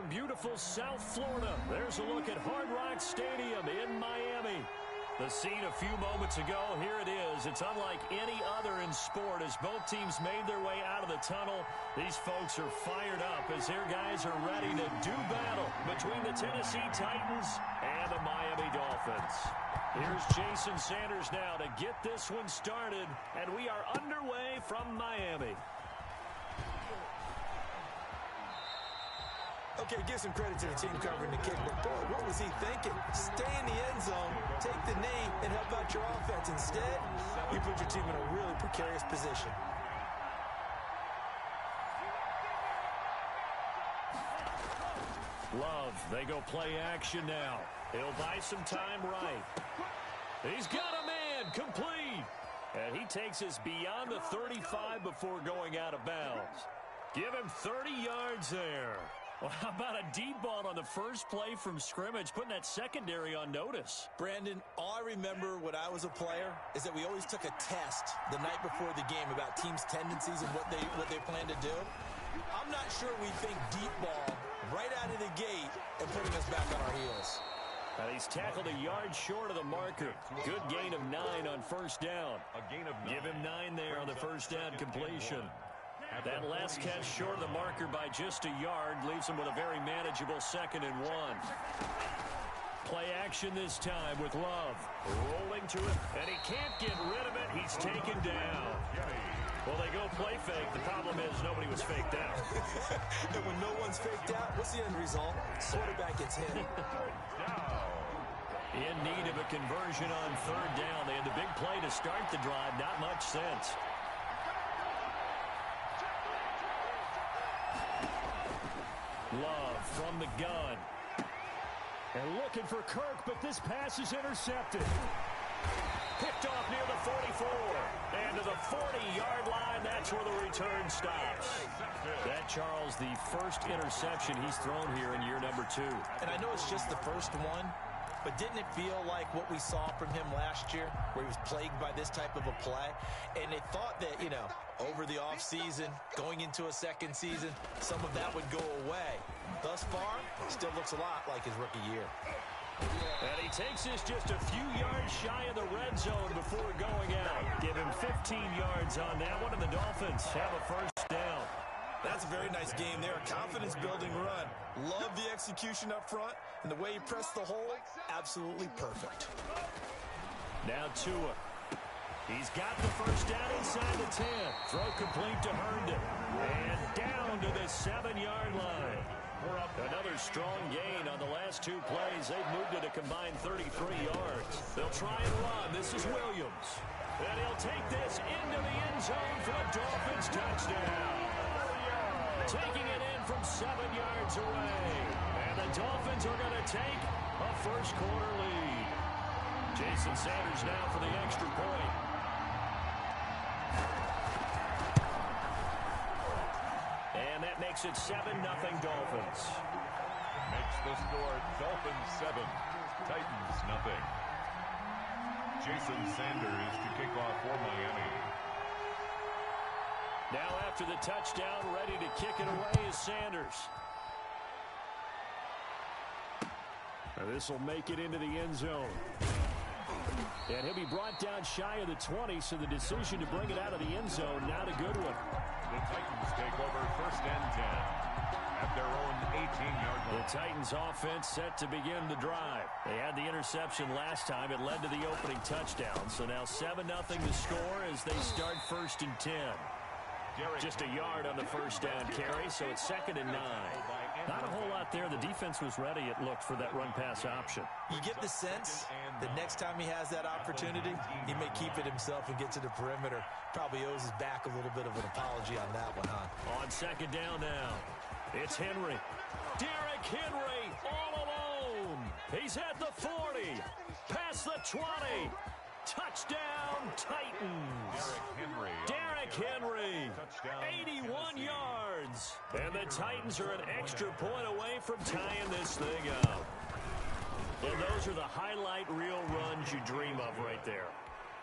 from beautiful South Florida, there's a look at Hard Rock Stadium in Miami. The scene a few moments ago, here it is. It's unlike any other in sport as both teams made their way out of the tunnel. These folks are fired up as their guys are ready to do battle between the Tennessee Titans and the Miami Dolphins. Here's Jason Sanders now to get this one started, and we are underway from Miami. Okay, give some credit to the team covering the kick, but boy, what was he thinking? Stay in the end zone, take the knee, and help out your offense. Instead, you put your team in a really precarious position. Love, they go play action now. He'll buy some time right. He's got a man, complete. And he takes us beyond the 35 before going out of bounds. Give him 30 yards there. Well, how about a deep ball on the first play from scrimmage, putting that secondary on notice? Brandon, all I remember when I was a player is that we always took a test the night before the game about teams' tendencies and what they plan to do. I'm not sure we think deep ball right out of the gate and putting us back on our heels. He's tackled a yard short of the marker. Good gain of 9 on first down. Give him 9 there on the first down completion. That last catch short of the marker by just a yard leaves him with a very manageable 2nd and 1. Play action this time with Love. Rolling to it, and he can't get rid of it. He's taken down. Well, they go play fake. The problem is nobody was faked out. And when no one's faked out, what's the end result? Quarterback gets hit. In need of a conversion on 3rd down. They had the big play to start the drive. Not much sense. Love from the gun. And looking for Kirk, but this pass is intercepted. Picked off near the 44. And to the 40-yard line, that's where the return stops. That, Charles, the first interception he's thrown here in year number 2. And I know it's just the first one, but didn't it feel like what we saw from him last year, where he was plagued by this type of a play? And they thought that, over the offseason, going into a second season, some of that would go away. Thus far, still looks a lot like his rookie year. And he takes this just a few yards shy of the red zone before going out. Give him 15 yards on that one, and the Dolphins have a first down. That's a very nice game there, a confidence-building run. Love the execution up front, and the way he pressed the hole, absolutely perfect. Now Tua. He's got the first down inside the 10. Throw complete to Herndon. And down to the 7-yard line. Another strong gain on the last 2 plays. They've moved it a combined 33 yards. They'll try and run. This is Williams. And he'll take this into the end zone for a Dolphins touchdown. Taking it in from 7 yards away. And the Dolphins are going to take a first-quarter lead. Jason Sanders now for the extra point. And that makes it 7-0 Dolphins. Makes the score Dolphins 7, Titans 0. Jason Sanders to kick off for Miami. Now after the touchdown, ready to kick it away is Sanders. This will make it into the end zone. And he'll be brought down shy of the 20, so the decision to bring it out of the end zone, not a good one. The Titans take over 1st and 10 at their own 18-yard line. The Titans offense set to begin the drive. They had the interception last time. It led to the opening touchdown. So now 7-0 to score as they start 1st and 10. Just a yard on the first down carry, so it's 2nd and 9. Not a whole lot there. The defense was ready, it looked, for that run-pass option. You get the sense that next time he has that opportunity, he may keep it himself and get to the perimeter. Probably owes his back a little bit of an apology on that one, huh? On 2nd down now, it's Henry. Derrick Henry all alone. He's at the 40, past the 20. Touchdown, Titans. Derrick Henry, 81 yards. And the Titans are an extra point away from tying this thing up. And those are the highlight reel runs you dream of right there.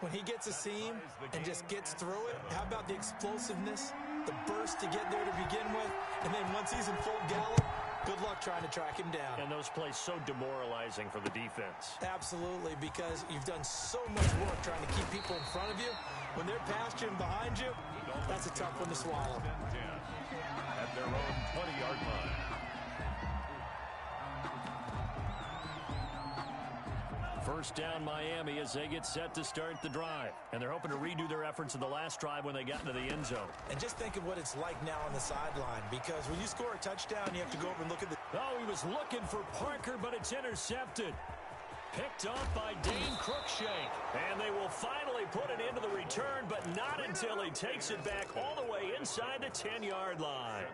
When he gets a seam and just gets through it, how about the explosiveness, the burst to get there to begin with, and then once he's in full gallop, Good luck trying to track him down. And those plays so demoralizing for the defense. Absolutely, because you've done so much work trying to keep people in front of you. When they're past you and behind you, that's a tough one to swallow. At their own 20-yard line. First down Miami as they get set to start the drive. And they're hoping to redo their efforts in the last drive when they got into the end zone. And just think of what it's like now on the sideline, because when you score a touchdown, you have to go over and look at the... Oh, he was looking for Parker, but it's intercepted. Picked off by Dane Cruikshank. And they will finally put it into the return, but not until he takes it back all the way inside the 10-yard line.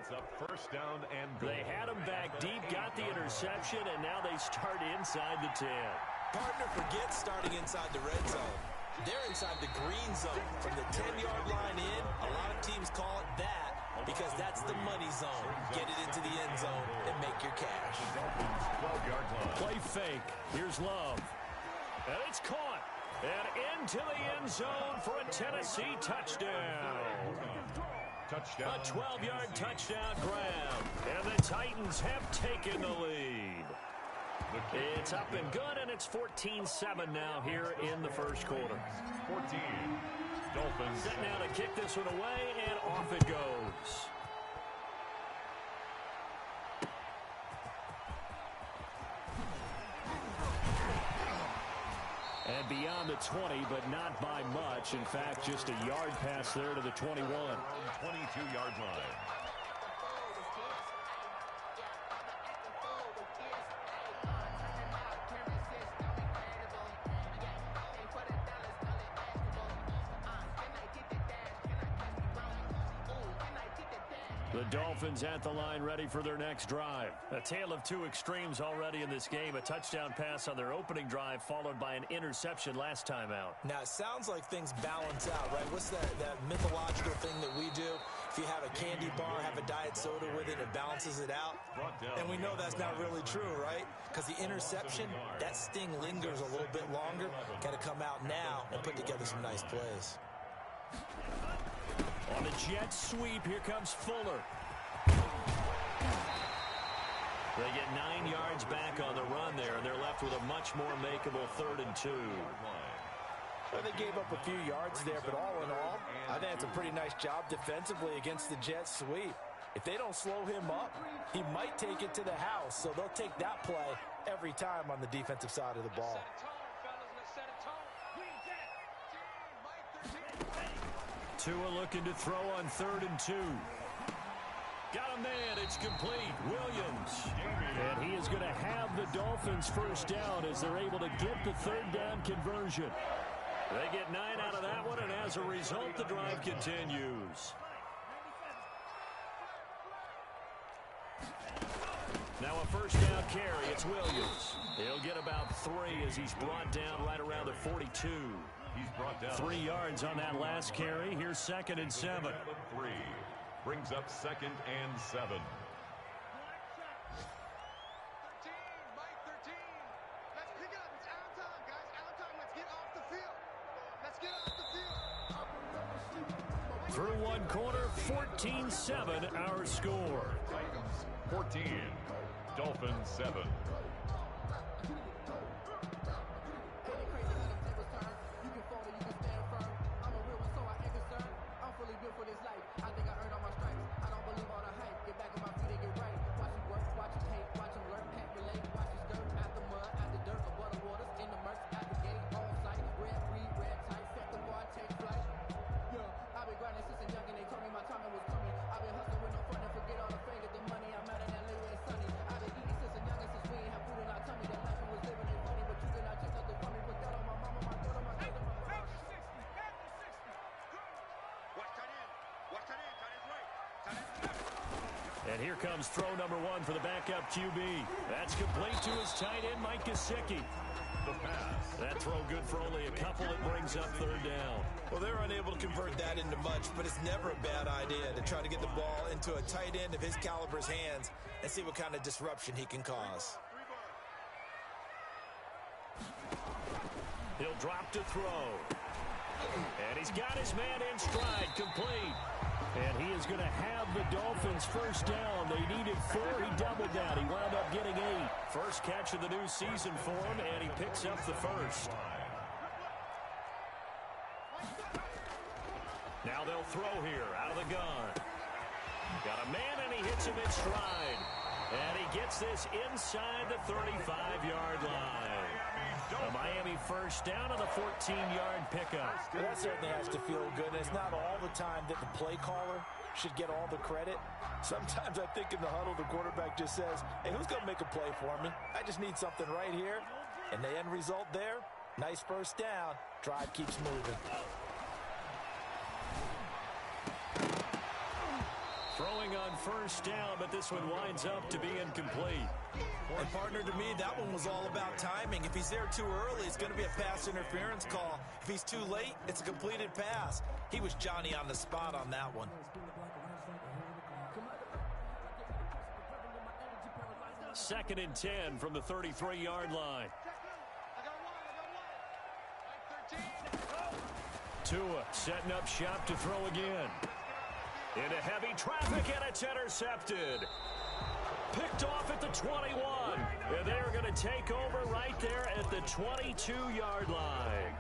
First down and goal. They had him back deep, got the interception, and now they start inside the 10. Partner forgets starting inside the red zone. They're inside the green zone. From the 10-yard line in, a lot of teams call it that because that's the money zone. Get it into the end zone and make your cash. 12-yard line. Play fake. Here's Love. And it's caught. And into the end zone for a Tennessee touchdown. Touchdown. A 12-yard touchdown grab. And the Titans have taken the lead. It's up and good, and it's 14-7 now here in the first quarter. 14. Dolphins. Set now to kick this one away, and off it goes. And beyond the 20, but not by much. In fact, just a yard pass there to the 21. 22-yard line. The Dolphins at the line ready for their next drive. A tale of two extremes already in this game. A touchdown pass on their opening drive followed by an interception last time out. Now, it sounds like things balance out, right? What's that mythological thing that we do? If you have a candy bar, have a diet soda with it, it balances it out. And we know that's not really true, right? Because the interception, that sting lingers a little bit longer. Got to come out now and put together some nice plays. On a jet sweep, here comes Fuller. They get 9 yards back on the run there, and they're left with a much more makeable 3rd and 2. Well, they gave up a few yards there, but all in all, I think it's a pretty nice job defensively against the jet sweep. If they don't slow him up, he might take it to the house, so they'll take that play every time on the defensive side of the ball. Tua looking to throw on 3rd and 2. Got a man. It's complete. Williams. And he is going to have the Dolphins first down as they're able to get the 3rd down conversion. They get 9 out of that one, and as a result, the drive continues. Now a first down carry. It's Williams. He'll get about 3 as he's brought down right around the 42. He's brought down 3 yards on that last carry. Here's 2nd and 7. 3. Brings up 2nd and 7. 13, Mike 13. Let's pick it up. It's out of time, guys. Out of time. Let's get off the field. Let's get off the field. Through one quarter, 14-7 our score. Titans 14. Dolphins 7. And here comes throw number 1 for the backup QB. That's complete to his tight end, Mike Gesicki. The pass. That throw good for only a couple. It brings up 3rd down. Well, they're unable to convert that into much, but it's never a bad idea to try to get the ball into a tight end of his caliber's hands and see what kind of disruption he can cause. He'll drop to throw. And he's got his man in stride, complete. And he is going to have the Dolphins first down. They needed 4. He doubled down. He wound up getting 8. First catch of the new season for him, and he picks up the first. Now they'll throw here out of the gun. Got a man, and he hits him in stride. And he gets this inside the 35-yard line. A Miami first down on the 14-yard pickup. Well, that certainly has to feel good. And it's not all the time that the play caller should get all the credit. Sometimes I think in the huddle, the quarterback just says, hey, who's going to make a play for me? I just need something right here. And the end result there, nice first down. Drive keeps moving. Throwing on first down, but this one winds up to be incomplete. And partner, to me, that one was all about timing. If he's there too early, it's going to be a pass interference call. If he's too late, it's a completed pass. He was Johnny on the spot on that one. 2nd and 10 from the 33-yard line. Tua setting up shop to throw again. Into heavy traffic, and it's intercepted. Picked off at the 21. And they're going to take over right there at the 22-yard line.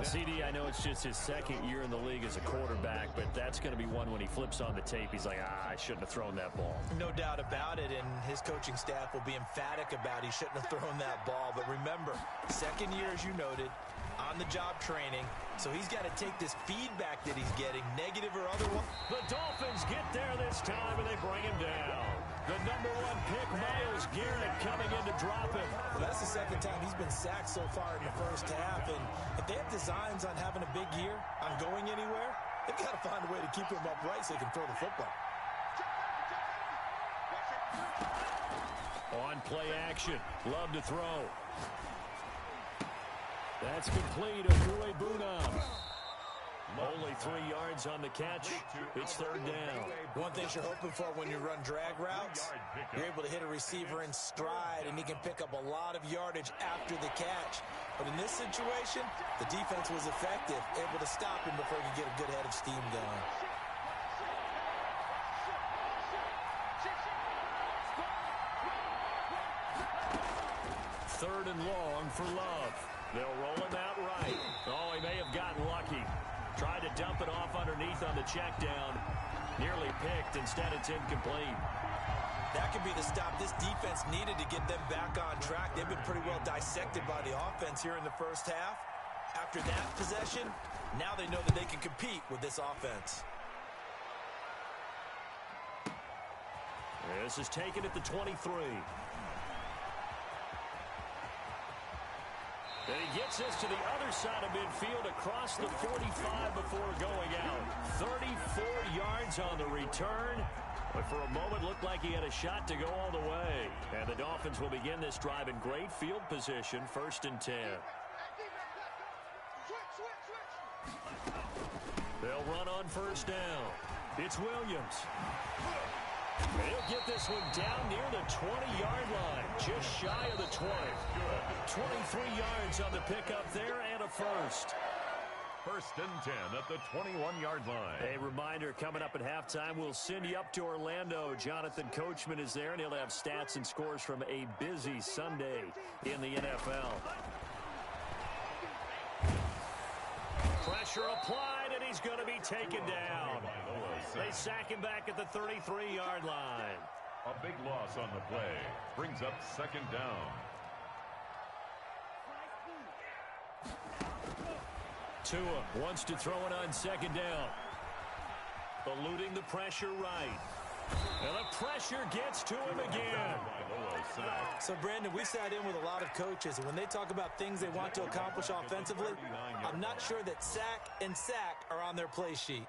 CD, I know it's just his 2nd year in the league as a quarterback, but that's going to be one when he flips on the tape. He's like, I shouldn't have thrown that ball. No doubt about it, and his coaching staff will be emphatic about he shouldn't have thrown that ball. But remember, 2nd year, as you noted, on-the-job training, so he's got to take this feedback that he's getting, negative or otherwise. The Dolphins get there this time, and they bring him down. The number 1 pick, Myles Garrett, coming in to drop him. Well, that's the 2nd time he's been sacked so far in the first half, and if they have designs on having a big year, on going anywhere, they've got to find a way to keep him upright so he can throw the football. On play action, love to throw. That's complete. Bunam. Only 3 yards on the catch. It's 3rd down. One thing you're hoping for when you run drag routes, you're able to hit a receiver in stride, and he can pick up a lot of yardage after the catch. But in this situation, the defense was effective, able to stop him before he could get a good head of steam going. Third and long for Love. They'll roll him out right. Oh, he may have gotten lucky. Tried to dump it off underneath on the check down. Nearly picked. Instead, it's incomplete. That could be the stop this defense needed to get them back on track. They've been pretty well dissected by the offense here in the first half. After that possession, now they know that they can compete with this offense. This is taken at the 23. And he gets this to the other side of midfield across the 45 before going out. 34 yards on the return. But for a moment, looked like he had a shot to go all the way. And the Dolphins will begin this drive in great field position, 1st and 10. They'll run on first down. It's Williams. He'll get this one down near the 20-yard line, just shy of the 20. 23 yards on the pickup there and a first. 1st and 10 at the 21-yard line. A reminder, coming up at halftime, we'll send you up to Orlando. Jonathan Coachman is there, and he'll have stats and scores from a busy Sunday in the NFL. Pressure applied, and he's going to be taken down. They sack him back at the 33-yard line. A big loss on the play. Brings up 2nd down. Tua wants to throw it on 2nd down. Eluding the pressure right. And the pressure gets to him again. So, Brandon, we sat in with a lot of coaches, and when they talk about things they want to accomplish offensively, I'm not sure that sack and sack are on their play sheet.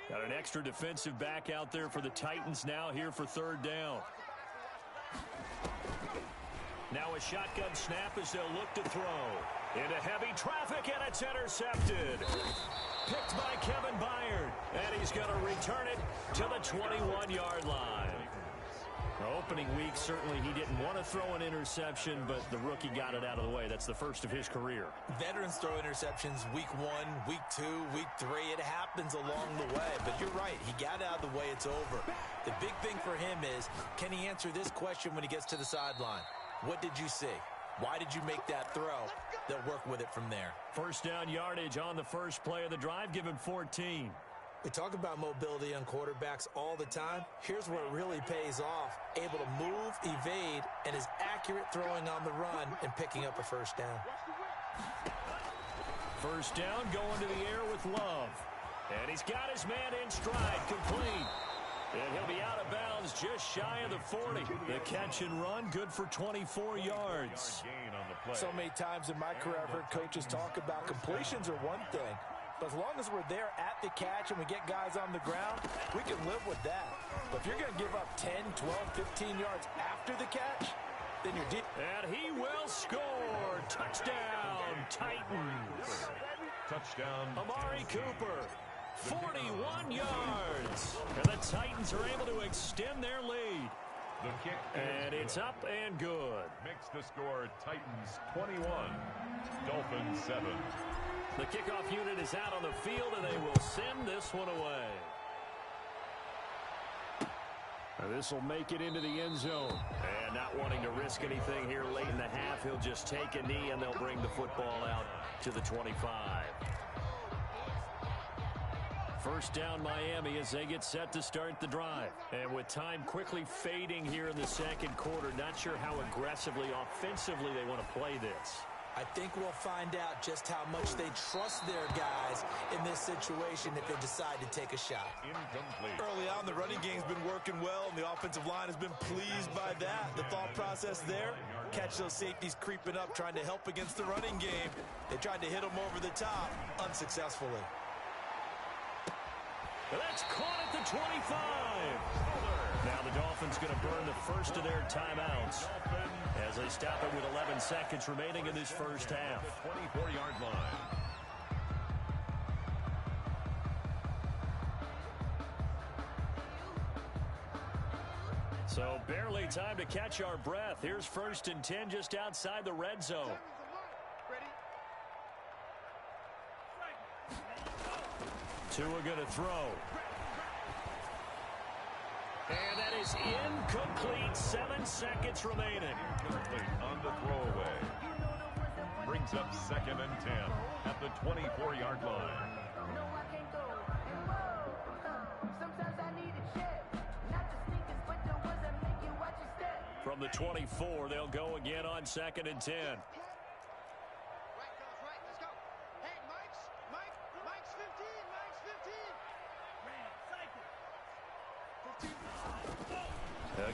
Got an extra defensive back out there for the Titans now here for 3rd down. Now a shotgun snap as they'll look to throw. Into heavy traffic, and it's intercepted. Picked by Kevin Byard, and he's going to return it to the 21-yard line. Opening week, certainly he didn't want to throw an interception, but the rookie got it out of the way. That's the first of his career. Veterans throw interceptions week 1, week 2, week 3. It happens along the way, but you're right. He got out of the way. It's over. The big thing for him is, can he answer this question when he gets to the sideline? What did you see? Why did you make that throw? They'll work with it from there. First down yardage on the first play of the drive. Give him 14. We talk about mobility on quarterbacks all the time. Here's where it really pays off. Able to move, evade, and is accurate throwing on the run and picking up a first down. First down going to the air with Love. And he's got his man in stride, complete. And he'll be out of bounds just shy of the 40. The catch and run, good for 24 yards. So many times in my career, I've heard coaches talk about completions are one thing. But as long as we're there at the catch and we get guys on the ground, we can live with that. But if you're going to give up 10, 12, 15 yards after the catch, then you're deep. And he will score. Touchdown, Titans. Touchdown. Amari Cooper, 41 yards. And the Titans are able to extend their lead. The kick And it's up and good. makes the score Titans 21, Dolphins 7. The kickoff unit is out on the field, and they will send this one away. This will make it into the end zone. And not wanting to risk anything here late in the half, he'll just take a knee, and they'll bring the football out to the 25. First down Miami as they get set to start the drive. And with time quickly fading here in the second quarter, not sure how aggressively, offensively they want to play this. I think we'll find out just how much they trust their guys in this situation if they decide to take a shot. Incomplete. Early on, the running game's been working well, and the offensive line has been pleased by that. The thought process there, catch those safeties creeping up, trying to help against the running game. They tried to hit them over the top, unsuccessfully. That's caught at the 25. Now the Dolphins going to burn the first of their timeouts as they stop it with 11 seconds remaining in this first half. 24-yard line. So barely time to catch our breath. Here's 1st and 10 just outside the red zone. Tua going to throw. And that is incomplete. 7 seconds remaining. Incomplete on the throwaway. Brings up 2nd and 10 at the 24-yard line. From the 24, they'll go again on 2nd and 10.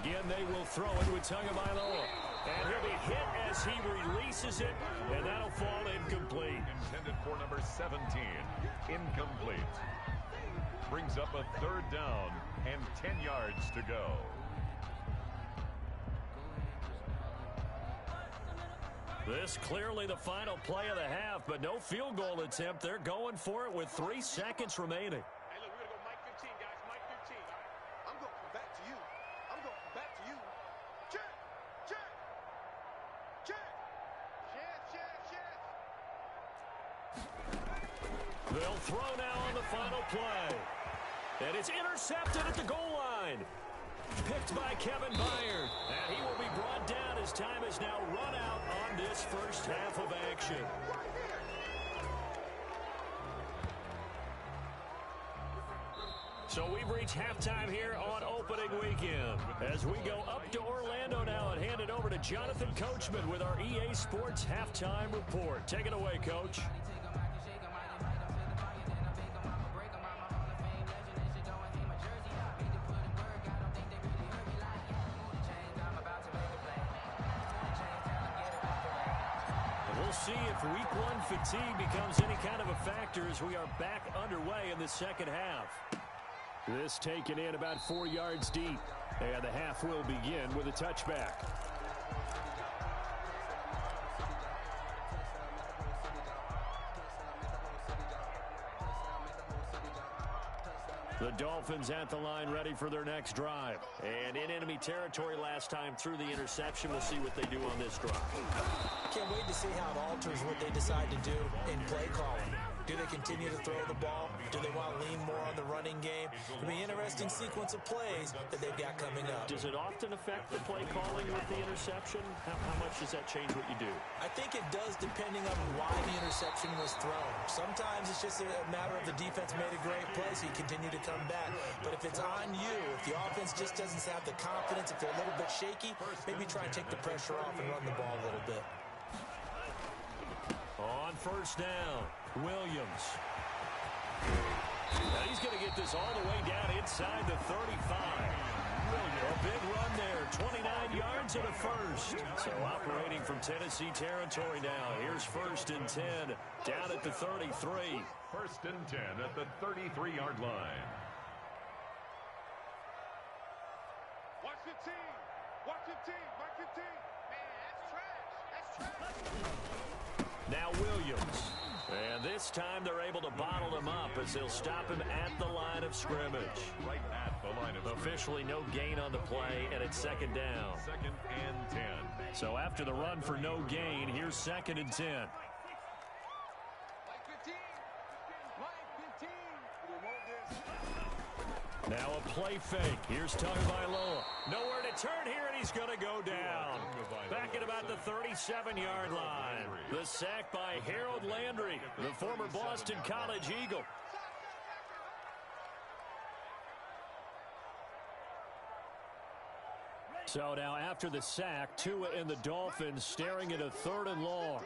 Again, they will throw it with Tagovailoa. And he'll be hit as he releases it, and that'll fall incomplete. Intended for number 17. Incomplete. Brings up a 3rd down and 10 yards to go. This clearly the final play of the half, but no field goal attempt. They're going for it with 3 seconds remaining. Hey, look, we're going to go Mike 15, guys. Mike 15. All right. I'm going back to you. I'm going back to you. Check. Check. Check. Check, check, check. They'll throw now on the final play. And it's intercepted at the goal line. Picked by Kevin Byard. And he will be brought down as time has now run out on this first half of action. So we've reached halftime here on opening weekend. As we go up to Orlando now and hand it over to Jonathan Coachman with our EA Sports Halftime Report. Take it away, Coach. We'll see if week 1 fatigue becomes any kind of a factor as we are back underway in the second half. This taken in about 4 yards deep. And the half will begin with a touchback. The Dolphins at the line ready for their next drive. And in enemy territory last time through the interception. We'll see what they do on this drive. Can't wait to see how it alters what they decide to do in play calling. Do they continue to throw the ball? Do they want to lean more on the running game? It'll be an interesting sequence of plays that they've got coming up. Does it often affect the play calling with the interception? How much does that change what you do? I think it does depending on why the interception was thrown. Sometimes it's just a matter of the defense made a great play, so you continue to come back. But if it's on you, if the offense just doesn't have the confidence, if they're a little bit shaky, maybe try and take the pressure off and run the ball a little bit. On first down, Williams. Now he's going to get this all the way down inside the 35. A big run there, 29 yards and a first. So operating from Tennessee territory now. Here's first and 10 down at the 33. First and 10 at the 33-yard line. Watch the team. Watch the team. Mark the team. Man, that's trash. That's trash. Now Williams. And this time they're able to bottle him up as they'll stop him at the line of scrimmage. Right at the line of scrimmage. Officially no gain on the play, and it's second down. Second and 10. So after the run for no gain, here's second and 10. Like 15. Like 15. We want this. Now a play fake. Here's Tagovailoa. Nowhere to turn here, and he's going to go down. Back at about the 37-yard line. The sack by Harold Landry, the former Boston College Eagle. So now after the sack, Tua and the Dolphins staring at a third and long.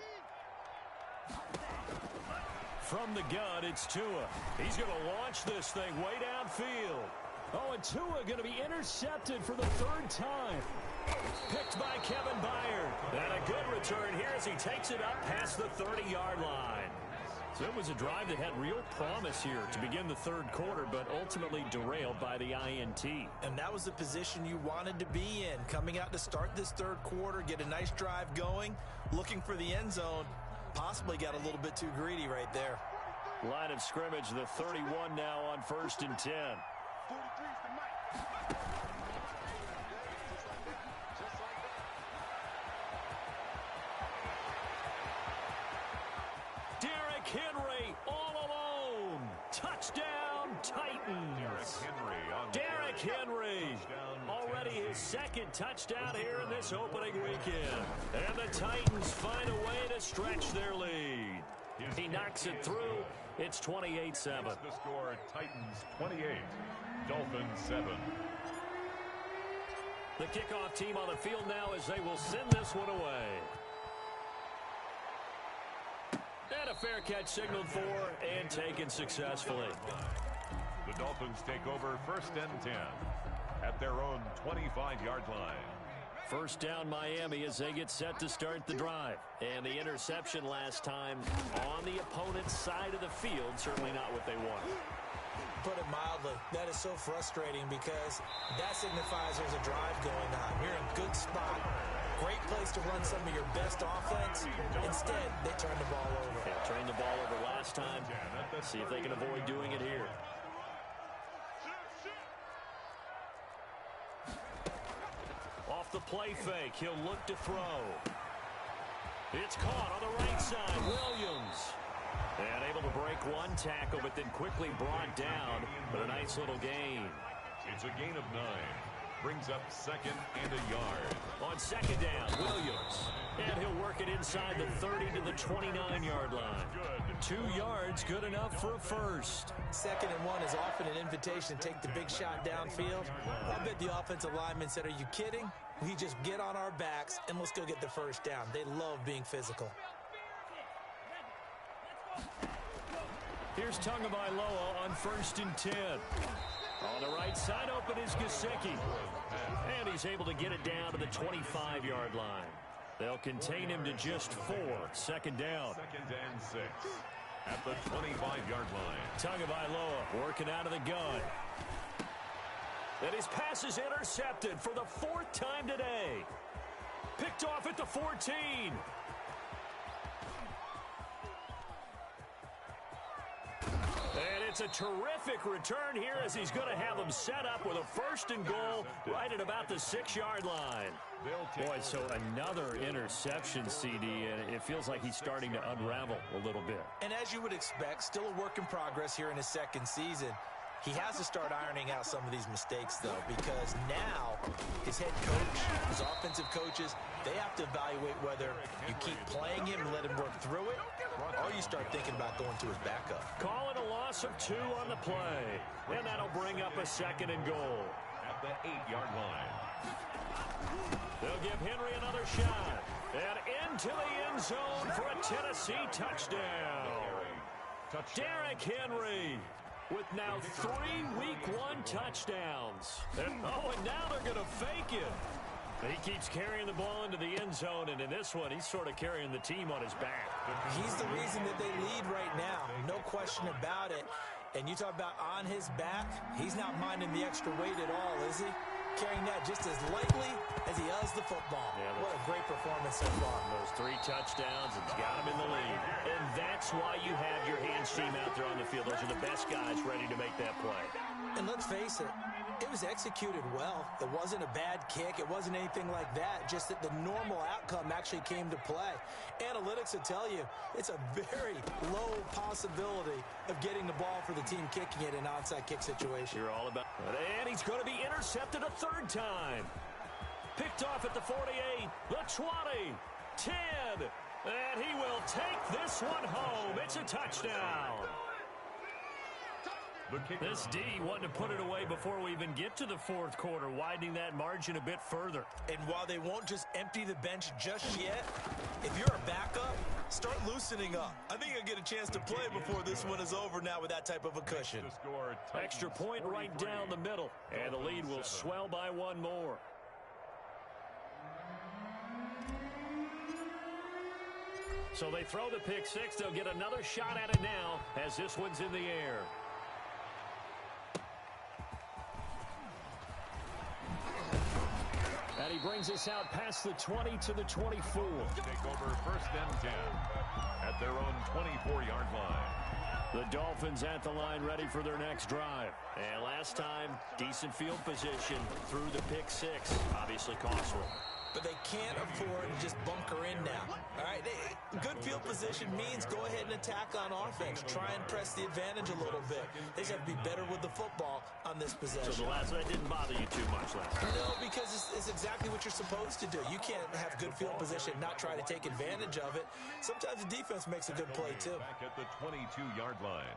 From the gun, it's Tua. He's going to launch this thing way downfield. Oh, and Tua going to be intercepted for the third time. Picked by Kevin Byard. And a good return here as he takes it up past the 30-yard line. So it was a drive that had real promise here to begin the third quarter, but ultimately derailed by the INT. And that was the position you wanted to be in. Coming out to start this third quarter, get a nice drive going, looking for the end zone. Possibly got a little bit too greedy right there. Line of scrimmage, the 31 now on first and 10. 43's the mic. Derrick Henry all alone. Touchdown, Titans. Derrick Henry. Already his second touchdown here in this opening weekend. And the Titans find a way to stretch their lead. He knocks it through. It's 28-7. The score, Titans 28, Dolphins 7. The kickoff team on the field now as they will send this one away. And a fair catch signaled for and taken successfully. The Dolphins take over first and 10 at their own 25-yard line. First down Miami as they get set to start the drive. And the interception last time on the opponent's side of the field, certainly not what they wanted. Put it mildly, that is so frustrating because that signifies there's a drive going on. You're in a good spot. Great place to run some of your best offense. Instead, they turn the ball over. Yeah, turned the ball over last time. See if they can avoid doing it here. Off the play fake, he'll look to throw. It's caught on the right side, Williams. And able to break one tackle, but then quickly brought down for a nice little gain. It's a gain of 9. Brings up second and a yard. On second down, Williams. And he'll work it inside the 30 to the 29-yard line. 2 yards, good enough for a first. Second and 1 is often an invitation to take the big shot downfield. I bet the offensive lineman said, are you kidding? We just get on our backs and let's go get the first down. They love being physical. Here's Tagovailoa on first and 10. On the right side, open is Gesicki. And he's able to get it down to the 25-yard line. They'll contain him to just 4. Second down. Second and 6 at the 25-yard line. Tagovailoa working out of the gun. And his pass is intercepted for the 4th time today. Picked off at the 14. And it's It's a terrific return here as he's going to have them set up with a 1st and goal right at about the 6-yard line. Boy, so another interception, CD, and it feels like he's starting to unravel a little bit. And as you would expect, still a work in progress here in his 2nd season. He has to start ironing out some of these mistakes, though, because now his head coach, his offensive coaches, they have to evaluate whether you keep playing him and let him work through it, or you start thinking about going to his backup. Call it a loss of 2 on the play, and that'll bring up a 2nd and goal. At the 8-yard line. They'll give Henry another shot, and into the end zone for a Tennessee touchdown. Derrick Henry with now 3 Week 1 touchdowns. And now they're going to fake it. He keeps carrying the ball into the end zone, and in this one, he's sort of carrying the team on his back. He's the reason that they lead right now. No question about it. And you talk about on his back, he's not minding the extra weight at all, is he? Carrying that just as lightly as he does the football. Yeah, what a great performance so far. Those 3 touchdowns, it's got him in the lead. And that's why you have your hands team out there on the field. Those are the best guys ready to make that play. And let's face it, it was executed well. It wasn't a bad kick. It wasn't anything like that. Just that the normal outcome actually came to play. Analytics will tell you it's a very low possibility of getting the ball for the team kicking it in an onside kick situation. You're all about it. And he's going to be intercepted a 3rd time. Picked off at the 48, the 20, 10. And he will take this one home. It's a touchdown. This D wanted to put it away before we even get to the 4th quarter, widening that margin a bit further. And while they won't just empty the bench just yet, if you're a backup, start loosening up. I think you'll get a chance to play before this one is over now with that type of a cushion. Extra point right down the middle, and the lead will swell by 1 more. So they throw the pick 6. They'll get another shot at it now as this one's in the air. And he brings us out past the 20 to the 24. Take over 1st and 10 at their own 24-yard line. The Dolphins at the line ready for their next drive. And last time, decent field position through the pick 6. Obviously costly. But they can't afford to just bunker in now. All right, good field position means go ahead and attack on offense. Try and press the advantage a little bit. They just have to be better with the football on this possession. So that didn't bother you too much last time? No, because it's exactly what you're supposed to do. You can't have good field position and not try to take advantage of it. Sometimes the defense makes a good play, too. Back at the 22-yard line.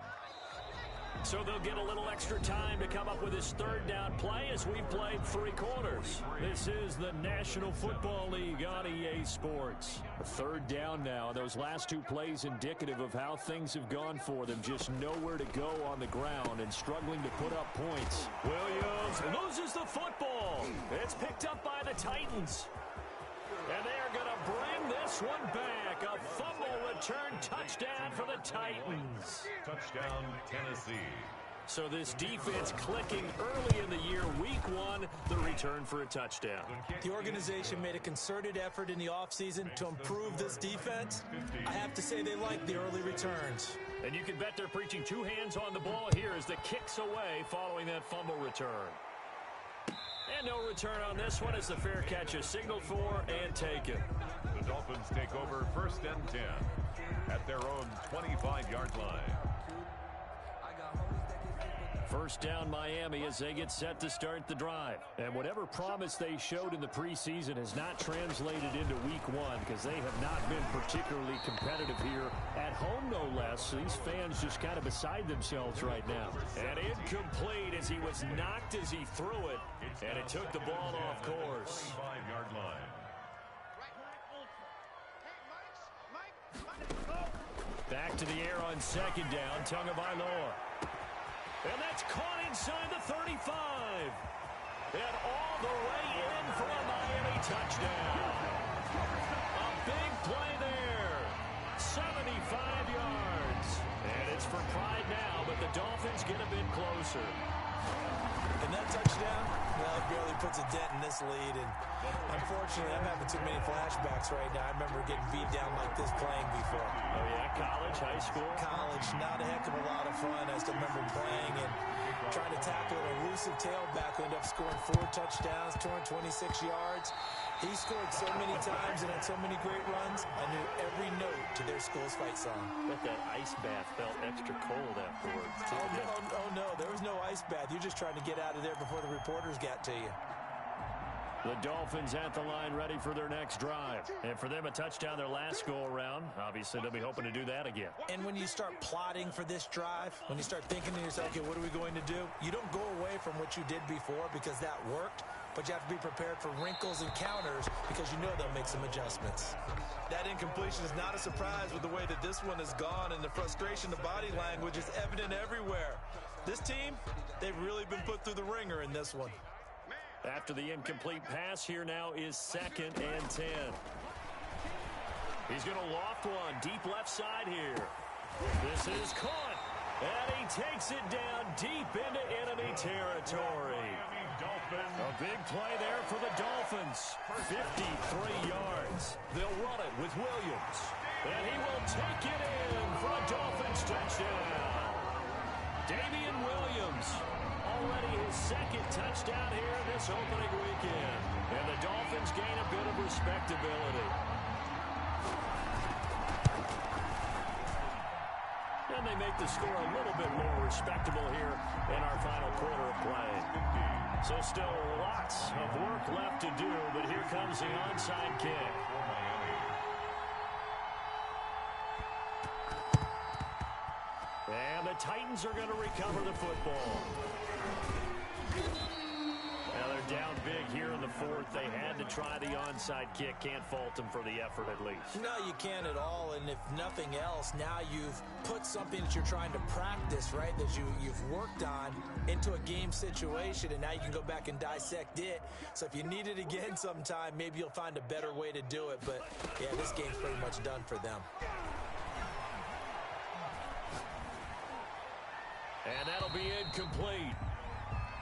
So they'll get a little extra time to come up with his 3rd down play as we've played 3 quarters. This is the National Football League on EA Sports. A 3rd down now, and those last 2 plays indicative of how things have gone for them. Just nowhere to go on the ground and struggling to put up points. Williams loses the football. It's picked up by the Titans. And they're going to bring this one back. A fumble return touchdown for the Titans. Touchdown, Tennessee. So this defense clicking early in the year, week 1, the return for a touchdown. The organization made a concerted effort in the offseason to improve this defense. I have to say they like the early returns. And you can bet they're preaching 2 hands on the ball here as the kick's away following that fumble return. And no return on this one as the fair catch is signaled for and taken. The Dolphins take over 1st and 10 at their own 25-yard line. 1st down Miami as they get set to start the drive. And whatever promise they showed in the preseason has not translated into week 1 because they have not been particularly competitive here at home, no less. So these fans just kind of beside themselves right now. And incomplete as he was knocked as he threw it. And it took the ball off course. 25-yard line. Back to the air on 2nd down, Tagovailoa. And that's caught inside the 35. And all the way in for a Miami touchdown. A big play there. 75 yards. And it's for pride now, but the Dolphins get a bit closer. And that touchdown, well, Well, it barely puts a dent in this lead, and unfortunately, I'm having too many flashbacks right now. I remember getting beat down like this playing before. Oh, yeah? College, high school? College, not a heck of a lot of fun. I still remember playing and trying to tackle an elusive tailback who ended up scoring 4 touchdowns, 226 yards. He scored so many times and had so many great runs, I knew every note to their school's fight song. Bet that ice bath felt extra cold afterwards. Oh, no, there was no ice bath. You're just trying to get out of there before the reporters got to you. The Dolphins at the line ready for their next drive. And for them, a touchdown their last go-around. Obviously, they'll be hoping to do that again. And when you start plotting for this drive, when you start thinking to yourself, okay, what are we going to do? You don't go away from what you did before because that worked, but you have to be prepared for wrinkles and counters because you know they'll make some adjustments. That incompletion is not a surprise with the way that this one has gone, and the frustration, the body language is evident everywhere. This team, they've really been put through the ringer in this one. After the incomplete pass, here now is 2nd and 10. He's going to loft one deep left side here. This is caught, and he takes it down deep into enemy territory. A big play there for the Dolphins. 53 yards. They'll run it with Williams, and he will take it in for a Dolphins touchdown. Damian Williams. Already his 2nd touchdown here this opening weekend. And the Dolphins gain a bit of respectability. And they make the score a little bit more respectable here in our final quarter of play. So still lots of work left to do, but here comes the onside kick. And the Titans are going to recover the football. Now they're down big here in the 4th. They had to try the onside kick. Can't fault them for the effort at least. No, you can't at all. And if nothing else, now you've put something that you're trying to practice, right, that you've worked on into a game situation, and now you can go back and dissect it. So if you need it again sometime, maybe you'll find a better way to do it. But, yeah, this game's pretty much done for them. And that'll be incomplete.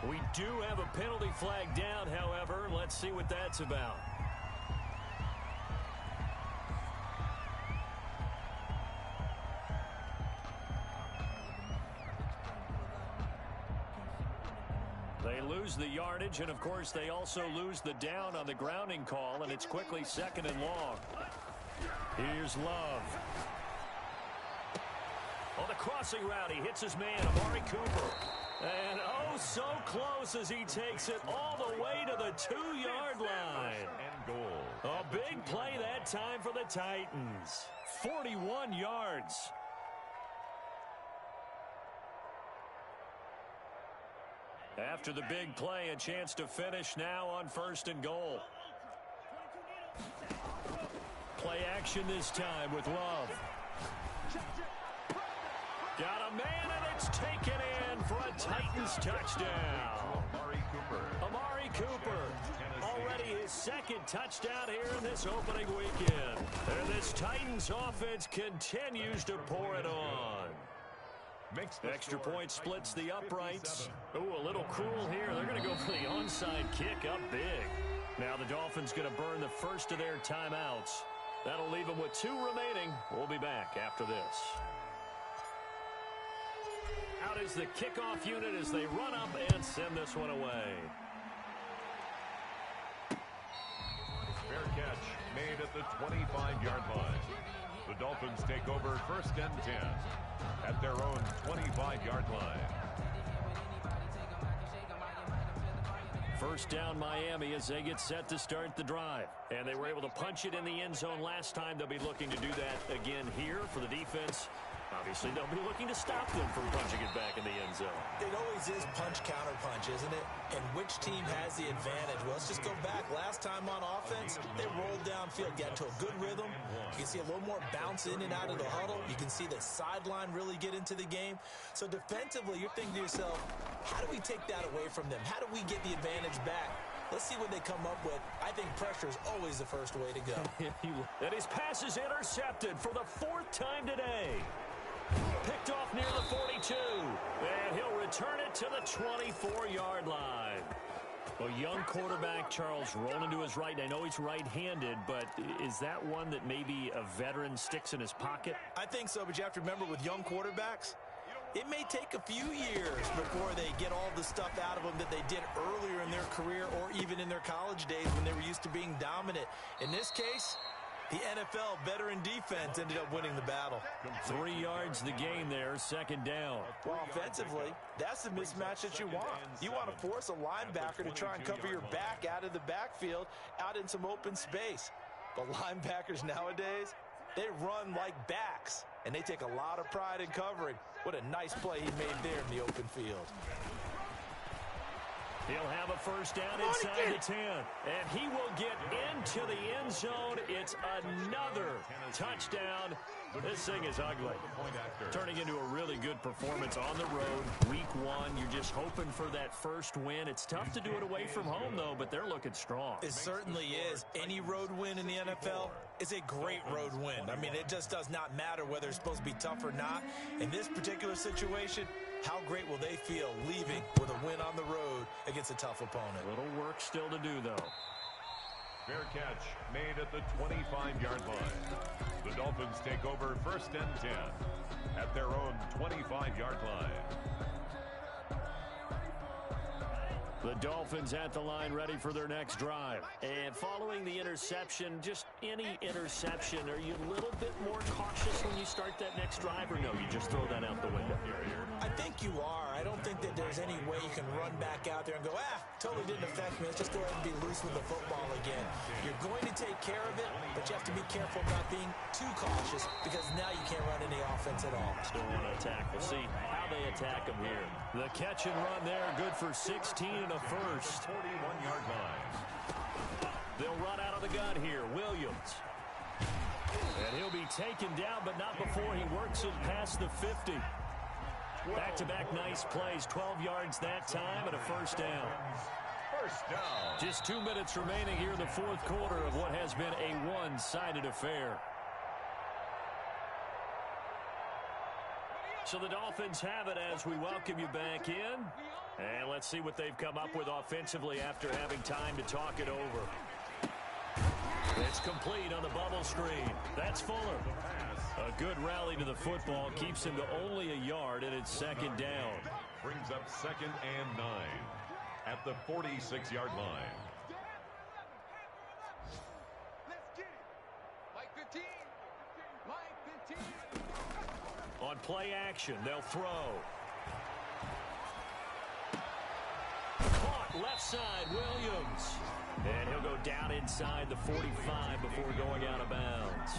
We do have a penalty flag down, however. Let's see what that's about. They lose the yardage, and of course they also lose the down on the grounding call, and it's quickly 2nd and long. Here's Love. On the crossing route, he hits his man, Amari Cooper. And oh, so close as he takes it all the way to the 2-yard line. And goal. A big play that time for the Titans. 41 yards. After the big play, a chance to finish now on 1st and goal. Play action this time with Love. Got a man, and it's taken in for a Titans touchdown. Amari Cooper. Already his 2nd touchdown here in this opening weekend. And this Titans offense continues to pour it on. Extra point splits the uprights. Ooh, a little cruel here. They're going to go for the onside kick up big. Now the Dolphins going to burn the first of their timeouts. That'll leave them with 2 remaining. We'll be back after this. Out is the kickoff unit as they run up and send this one away. Fair catch made at the 25-yard line. The Dolphins take over 1st and 10 at their own 25-yard line. First down Miami as they get set to start the drive. And they were able to punch it in the end zone last time. They'll be looking to do that again here for the defense. Obviously, they'll be looking to stop them from punching it back in the end zone. It always is punch-counter-punch, isn't it? And which team has the advantage? Well, let's just go back. Last time on offense, they rolled downfield, got to a good rhythm. You can see a little more bounce in and out of the huddle. You can see the sideline really get into the game. So defensively, you're thinking to yourself, how do we take that away from them? How do we get the advantage back? Let's see what they come up with. I think pressure is always the first way to go. And his pass is intercepted for the 4th time today. Picked off near the 42. And he'll return it to the 24-yard line. Well, young quarterback Charles rolling to his right. I know he's right-handed, but is that one that maybe a veteran sticks in his pocket? I think so, but you have to remember with young quarterbacks, it may take a few years before they get all the stuff out of them that they did earlier in their career or even in their college days when they were used to being dominant. In this case, the NFL veteran defense ended up winning the battle. 3 yards the gain there, second down. Well, offensively, that's the mismatch that you want. You want to force a linebacker to try and cover your back out of the backfield, out in some open space. But linebackers nowadays, they run like backs, and they take a lot of pride in covering. What a nice play he made there in the open field. He'll have a first down inside the 10. And he will get into the end zone. It's another touchdown. This thing is ugly. Turning into a really good performance on the road. Week 1, you're just hoping for that first win. It's tough to do it away from home, though, but they're looking strong. It certainly is. Any road win in the NFL is a great road win. I mean, it just does not matter whether it's supposed to be tough or not. In this particular situation, how great will they feel leaving with a win on the road against a tough opponent? Little work still to do, though. Fair catch made at the 25-yard line. The Dolphins take over first and 10 at their own 25-yard line. The Dolphins at the line ready for their next drive. And following the interception, just any interception, are you a little bit more cautious when you start that next drive, or no, you just throw that out the window? I think you are. I don't think that there's any way you can run back out there and go, totally didn't affect me. Let's just go ahead and be loose with the football again. You're going to take care of it, but you have to be careful about being too cautious because now you can't run any offense at all. Still want to attack. We'll see how they attack them here. The catch and run there, good for 16 and a first. 41-yard line. They'll run out of the gun here. Williams. And he'll be taken down, but not before he works it past the 50. Back-to-back nice plays. 12 yards that time and a first down. First down. Just 2 minutes remaining here in the fourth quarter of what has been a one-sided affair. So the Dolphins have it as we welcome you back in. And let's see what they've come up with offensively after having time to talk it over. It's complete on the bubble screen. That's Fuller. A good rally to the football keeps him to only a yard, and it's second down. Brings up second and 9 at the 46-yard line. Let's get it. Mike 15. Mike 15. On play action, they'll throw. Caught left side, Williams. And he'll go down inside the 45 before going out of bounds.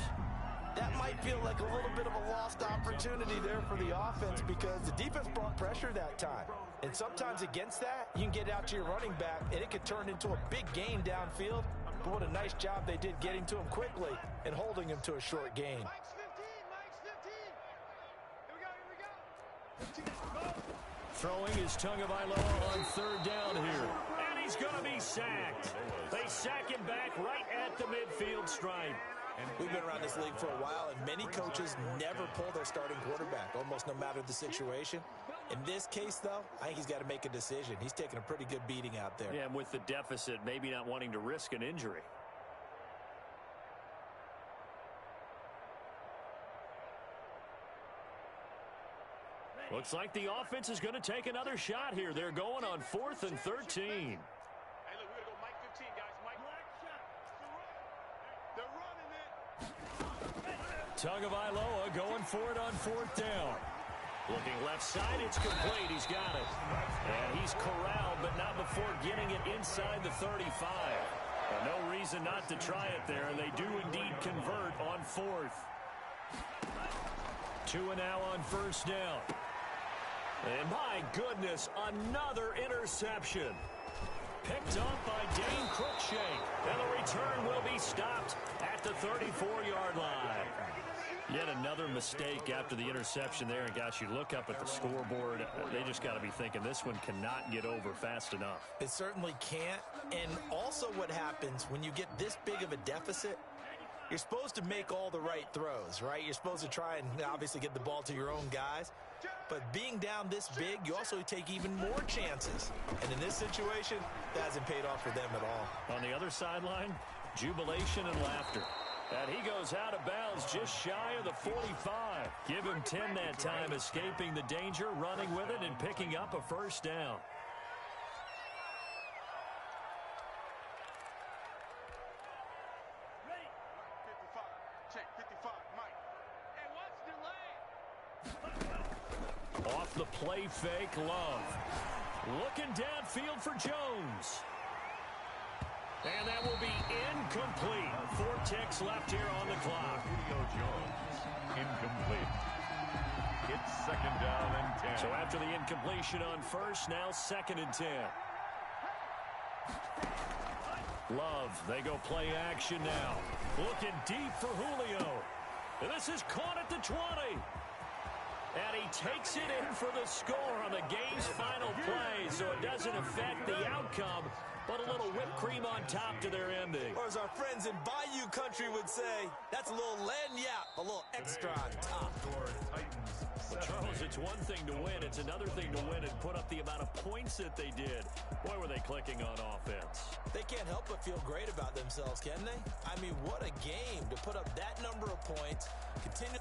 That might feel like a little bit of a lost opportunity there for the offense because the defense brought pressure that time. And sometimes against that, you can get out to your running back, and it could turn into a big gain downfield. But what a nice job they did getting to him quickly and holding him to a short gain. Mike's 15. Mike's 15. Here we go. Throwing is Tagovailoa on third down here. And he's going to be sacked. They sack him back right at the midfield stripe. We've been around this league for a while, and many coaches never pull their starting quarterback, almost no matter the situation. In this case, though, I think he's got to make a decision. He's taking a pretty good beating out there. Yeah, and with the deficit, maybe not wanting to risk an injury. Looks like the offense is going to take another shot here. They're going on 4th and 13. Hey, look, we're going to go Mike 15, guys. Mike. They're running it. Tagovailoa going for it on 4th down. Looking left side, it's complete. He's got it. And he's corralled, but not before getting it inside the 35. No reason not to try it there, and they do indeed convert on 4th. 2 and now on first down. And my goodness, another interception. Picked up by Dane Cruikshank. And the return will be stopped at the 34-yard line. Yet another mistake after the interception there. And gosh, you look up at the scoreboard, they just got to be thinking this one cannot get over fast enough. It certainly can't. And also what happens when you get this big of a deficit, you're supposed to make all the right throws, right? You're supposed to try and obviously get the ball to your own guys. But being down this big, you also take even more chances. And in this situation, that hasn't paid off for them at all. On the other sideline, jubilation and laughter. And he goes out of bounds just shy of the 45. Give him 10 that time, escaping the danger, running with it, and picking up a first down. Ready. 55. Check 55. Mike. Hey, watch the lane. Off the play fake, Love. Looking downfield for Jones. And that will be incomplete. 4 ticks left here on the clock. Julio Jones, incomplete. It's second down and 10. So after the incompletion on first, now second and 10. Love, they go play action now. Looking deep for Julio. And this is caught at the 20. And he takes it in for the score on the game's final play, so it doesn't affect the outcome, but a little whipped cream on top to their ending. Or as our friends in Bayou Country would say, that's a little lagniappe, a little extra on top. Well, Charles, it's one thing to win. It's another thing to win and put up the amount of points that they did. Boy, were they clicking on offense. They can't help but feel great about themselves, can they? I mean, what a game to put up that number of points. Continue.